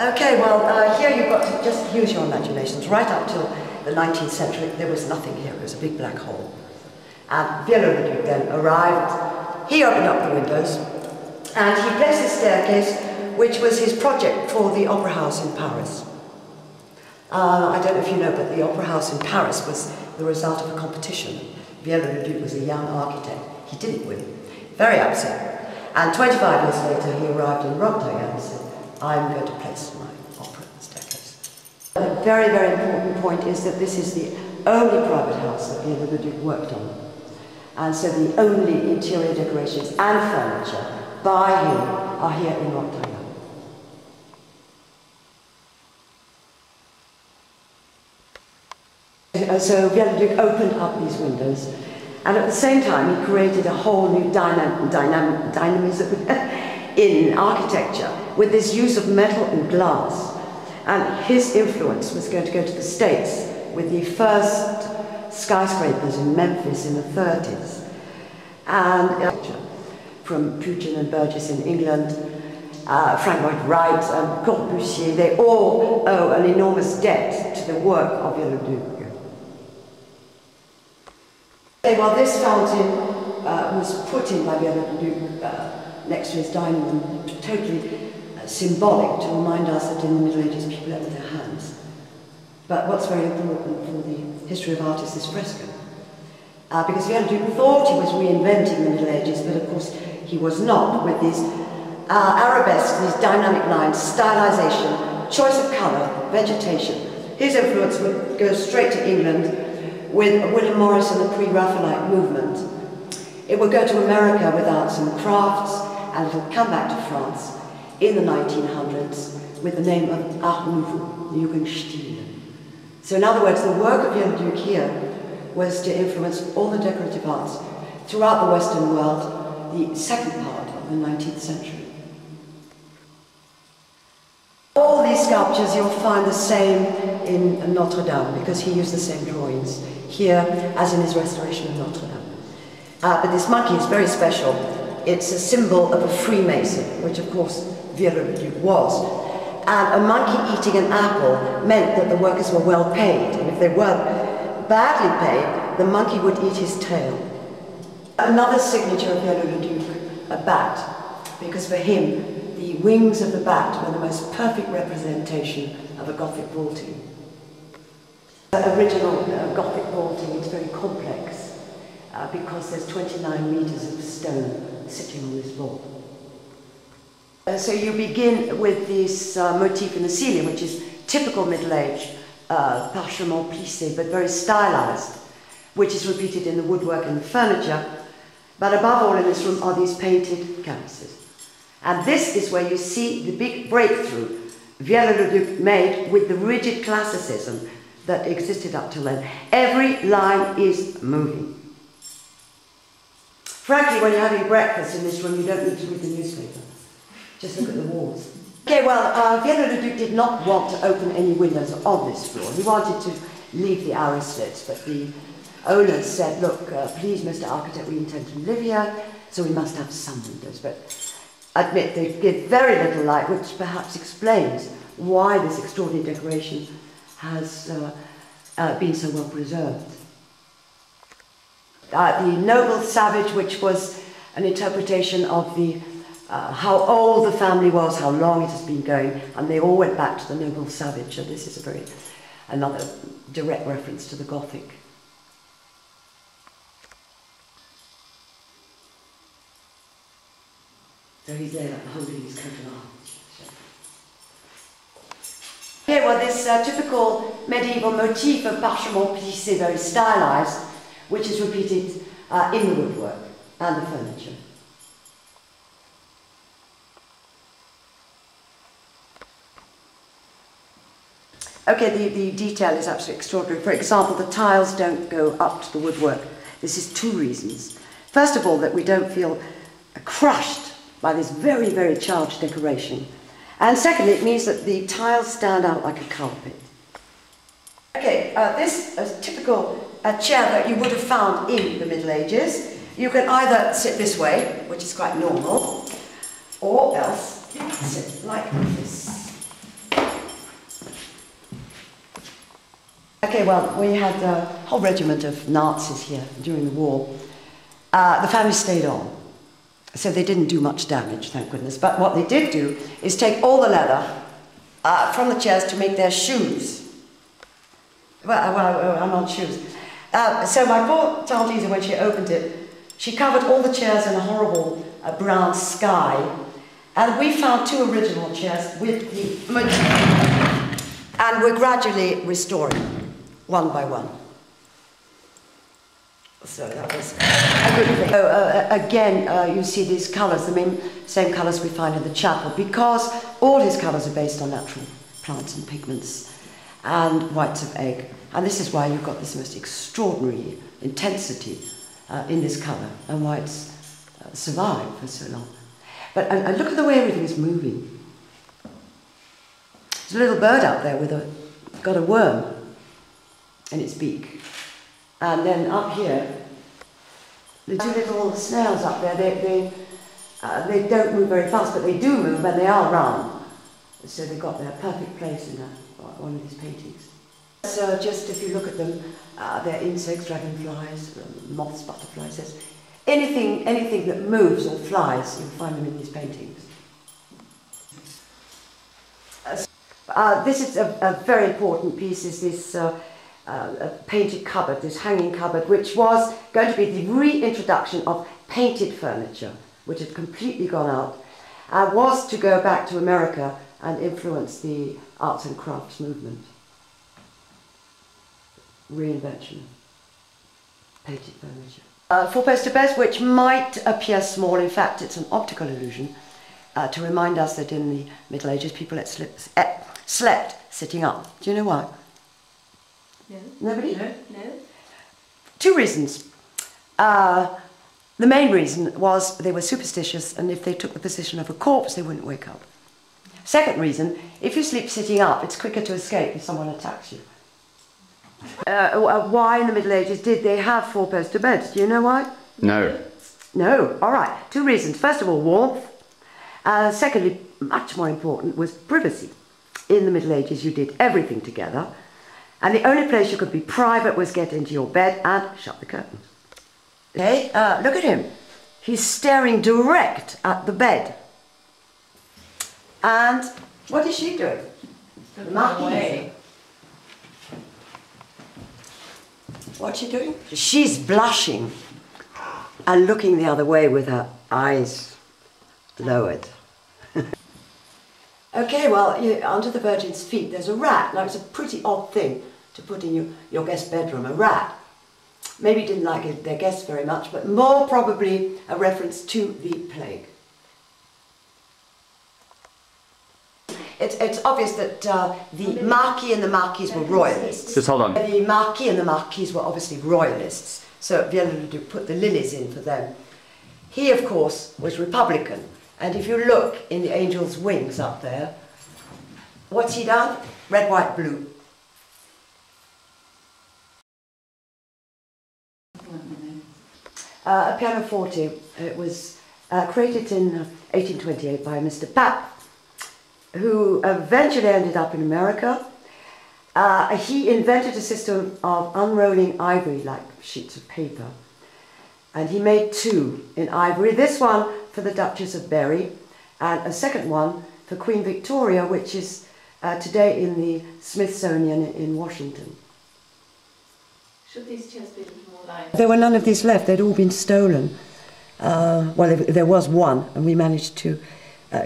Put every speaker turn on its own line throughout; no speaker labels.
Okay, well, here you've got to just use your imaginations. Right up till the 19th century, there was nothing here. It was a big black hole. And Viollet-le-Duc then arrived. He opened up the windows, and he placed a staircase, which was his project for the Opera House in Paris. I don't know if you know, but the Opera House in Paris was the result of a competition. Viollet-le-Duc was a young architect. He didn't win. Very upset. And 25 years later, he arrived in Roquetaillade and said, I'm going to place my opera staircase. A very, very important point is that this is the only private house that Viollet-le-Duc worked on. And so the only interior decorations and furniture by him are here in Roquetaillade. So Viollet-le-Duc opened up these windows, and at the same time he created a whole new dynamism in architecture with this use of metal and glass. And his influence was going to go to the States with the first skyscrapers in Memphis in the 30s. And from Pugin and Burgess in England, Frank Lloyd Wright and Corbusier, they all owe an enormous debt to the work of Viollet-le-Duc. Well, this fountain was put in by Viollet-le-Duc next to his dining room, totally symbolic to remind us that in the Middle Ages people ate with their hands. But what's very important for the history of art is this fresco. Because Viollet-le-Duc thought he was reinventing the Middle Ages, but of course he was not, with these arabesques, these dynamic lines, stylization, choice of colour, vegetation. His influence would go straight to England with William Morris and the pre-Raphaelite movement. It would go to America with arts and crafts, and it will come back to France in the 1900s with the name of Art Nouveau, Jugendstil. So in other words, the work of Viollet-le-Duc here was to influence all the decorative arts throughout the Western world, the second part of the 19th century. All these sculptures you'll find the same in Notre Dame, because he used the same drawings here as in his restoration of Notre Dame. But this monkey is very special. It's a symbol of a Freemason, which of course Viollet-le-Duc was. And a monkey eating an apple meant that the workers were well paid, and if they were badly paid, the monkey would eat his tail. Another signature of Viollet-le-Duc, a bat, because for him, the wings of the bat were the most perfect representation of a Gothic vaulting. The original Gothic vaulting is very complex because there's 29 meters of stone sitting on this vault. So you begin with this motif in the ceiling, which is typical Middle Age, parchement plissé, but very stylized, which is repeated in the woodwork and the furniture. But above all in this room are these painted canvases. And this is where you see the big breakthrough Viollet-le-Duc made with the rigid classicism that existed up till then. Every line is moving. Frankly, when you're having breakfast in this room, you don't need to read the newspaper. Just look at the walls. Okay, well, Viollet-le-Duc did not want to open any windows on this floor. He wanted to leave the arrow slits, but the owners said, look, please, Mr. Architect, we intend to live here, so we must have some windows. But admit they give very little light, which perhaps explains why this extraordinary decoration has been so well preserved. The noble savage, which was an interpretation of the how old the family was, how long it has been going, and they all went back to the noble savage. So this is another direct reference to the Gothic. So he's there holding his coat of arms. Here, well, this typical medieval motif of parchement plissé, very stylized, which is repeated in the woodwork and the furniture. Okay, the detail is absolutely extraordinary. For example, the tiles don't go up to the woodwork. This is two reasons. First of all, that we don't feel crushed by this very, very charged decoration. And secondly, it means that the tiles stand out like a carpet. Okay, this is a typical chair that you would have found in the Middle Ages. You can either sit this way, which is quite normal, or else you can sit like this. Okay, well, we had a whole regiment of Nazis here during the war. The family stayed on, so they didn't do much damage, thank goodness. But what they did do is take all the leather from the chairs to make their shoes. Well, I'm on shoes. So my poor Tante Isa, when she opened it, she covered all the chairs in a horrible brown sky. And we found 2 original chairs with the motif. And we're gradually restoring, one by one. So that was a good thing. So, again, you see these colours, the same colours we find in the chapel, because all his colours are based on natural plants and pigments and whites of egg. And this is why you've got this most extraordinary intensity in this colour and why it's survived for so long. But and look at the way everything is moving. There's a little bird up there with got a worm in its beak. And then up here, the 2 little snails up there, they don't move very fast, but they do move and they are round. So they've got their perfect place in one of these paintings. So just if you look at them, they're insects, dragonflies, moths, butterflies. Anything that moves or flies, you'll find them in these paintings. This is a very important piece, is this painted cupboard, this hanging cupboard, which was going to be the reintroduction of painted furniture, which had completely gone out, was to go back to America and influence the arts and crafts movement. Reinvention, painted furniture. 4-poster beds, which might appear small, in fact it's an optical illusion to remind us that in the Middle Ages people had slept sitting up. Do you know why?
No.
Nobody?
No.
2 reasons. The main reason was they were superstitious, and if they took the position of a corpse they wouldn't wake up. Second reason, if you sleep sitting up it's quicker to escape if someone attacks you. Why in the Middle Ages did they have 4-poster beds? Do you know why?
No.
No, all right. 2 reasons. First of all, warmth. Secondly, much more important, was privacy. In the Middle Ages you did everything together, and the only place you could be private was get into your bed and shut the curtains. Okay, look at him. He's staring direct at the bed. And what is she doing?
Away.
What's she doing? She's blushing and looking the other way with her eyes lowered. Okay, well, under the Virgin's feet there's a rat. Now, it's a pretty odd thing to put in your guest bedroom, a rat. Maybe didn't like their guests very much, but more probably a reference to the plague. It's obvious that the Marquis and the Marquise were royalists.
Just hold on.
The Marquis and the Marquise were obviously royalists, so Viollet put the lilies in for them. He, of course, was Republican, and if you look in the angel's wings up there, what's he done? Red, white, blue. A pianoforte. It was created in 1828 by Mr. Papp, who eventually ended up in America. He invented a system of unrolling ivory like sheets of paper, and he made 2 in ivory. This one for the Duchess of Berry, and a second one for Queen Victoria, which is today in the Smithsonian in Washington.
Should these chairs be a little more light?
There were none of these left, they'd all been stolen. Well, there was one, and we managed to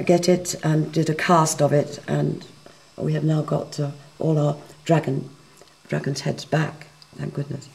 get it and did a cast of it, and we have now got all our dragon's heads back, thank goodness.